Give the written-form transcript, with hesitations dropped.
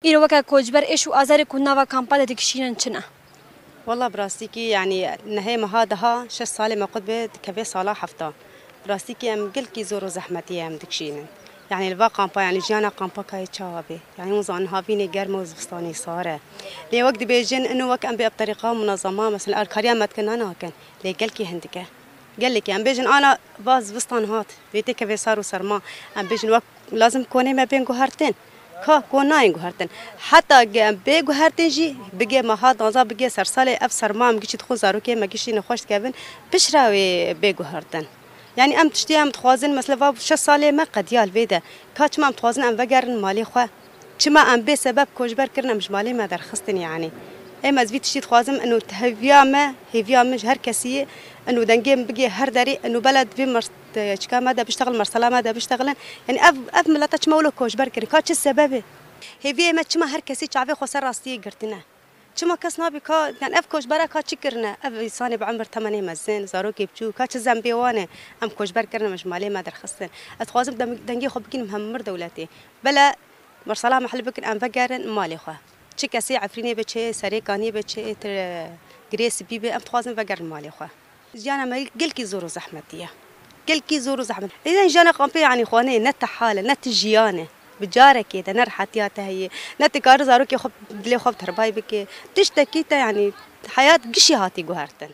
إيرو وكا كوجبر إيش وأزار كنا وكامبا دكشينن شنا. والله براستيكي يعني نهاية ما هذا 6 سالة ما قد بيت كبي صلاة حفظة براستيكي أم قل كي زورو زحمتي أم دكشينن يعني البا قامبا يعني جانا قامبا كاي تشابي يعني وزان هافيني جرم وزفستاني صاره لي وقت بيجن إنه وك أم بطريقة منظمة مثلا الكاريا ما تكن أنا كان لي قل كي هندكه قال لك أم بيجن أنا باز بستان هات بيتي كبي صاروا سرما أم بيجن وقت لازم كوني ما بين جوهرتين كوناين جوهرتن حتى بي جوهرتن جي بيجي ما هاد نظا بيجي سرسالة أفسر ما مجيش تدخل زاروكي ما جيش نخوش كابن بشراوي بي جوهرتن يعني أم تشتي أم تخوازن مثلا فاب 6 سالة ما قد يال بيدا كاتش ما أم تخوازن أم بقرن مالي خوا شما أم بي سبب كوجبر كرنا مش مالي ما درخستن يعني اما زبيت تشتي تخوازم انه هيفيا مش هر كسي انه دنجيم بقي هر داري انه بلد في مرت شكا ماذا بيشتغل مرسلا ماذا بيشتغلن يعني اف ملاتش مولو كوجبر كري كاتش السبب هيفيا ما تشما هر كسي شعبي خسر راستي قرتنا شما كسنا بكا يعني اف كوجبر كاتش كرنا اف انسان بعمر 8 مزين زارو كيبچو كاتش زنبي وانا ام كوجبر كرنا مش مالي ما درخستن اتخوازم دنجي خو بكين مهمر دولتي بلا مرسلا محل بكن ام بقرن مالي خو چکسی عفرینی بچه سری کانی بچه تر گریس بیبه ام تخوازم وگر مالی خو جانا ما قل کی زور زحمتیه قل کی زور زحمت اذا جانا قامبي يعني خواني نت حاله نت جيانه بجاره كده نرحتياته هي نت كار زارو كي خب دلي خب ترباي بك تشتكي يعني حياه قشي هاتي جوهرتن